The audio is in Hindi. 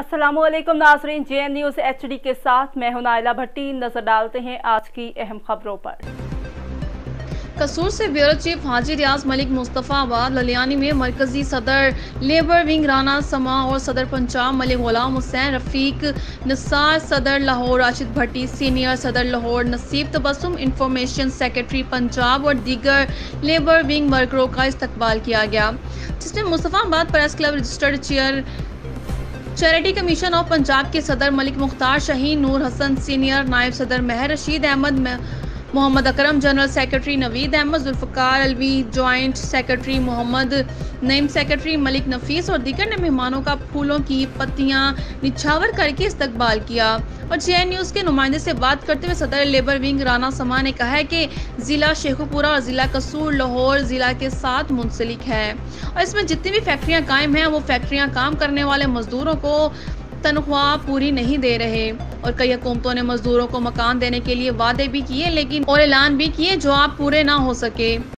अस्सलामुअलैकुम नाज़रीन, JN न्यूज़ HD के साथ मैं हूं नाइला भट्टी। नजर डालते हैं आज की अहम खबरों पर। कसूर से ब्यूरो चीफ हाजी रियाज मलिक मुस्तफ़ाबाद ललियानी में मरकजी सदर लेबर विंग राना समा और सदर पंजाब मलिक गुलाम हुसैन रफ़ीक निसार, सदर लाहौर राशिद भट्टी, सीनियर सदर लाहौर नसीब तबस्सुम, इंफॉर्मेशन सेक्रेटरी पंजाब और दीगर लेबर विंग वर्करों का इस्तकबाल किया गया, जिसमें Mustafabad press club registered charity commission of Punjab के सदर मलिक मुख्तार शाहीन, नूर हसन सीनियर नायब सदर Mehar Rashid Ahmad, Mohammad Akram general secretary, Naveed Ahmad, Zulfiqar Alvi joint secretary, Mohammad Naeem secretary, Malik Nafees और दीगर ने मेहमानों का फूलों की पत्तियां निछावर करके इस्तकबाल किया। और JN न्यूज़ के नुमाइंदे से बात करते हुए सदर लेबर विंग राना समा ने कहा है कि ज़िला शेखुपुरा और ज़िला कसूर लाहौर ज़िला के साथ मुंसलिक है और इसमें जितनी भी फैक्ट्रियां कायम हैं वो फैक्ट्रियां काम करने वाले मजदूरों को तनख्वाह पूरी नहीं दे रहे और कई हुकूमतों ने मजदूरों को मकान देने के लिए वादे भी किए लेकिन और ऐलान भी किए जो आप पूरे ना हो सके।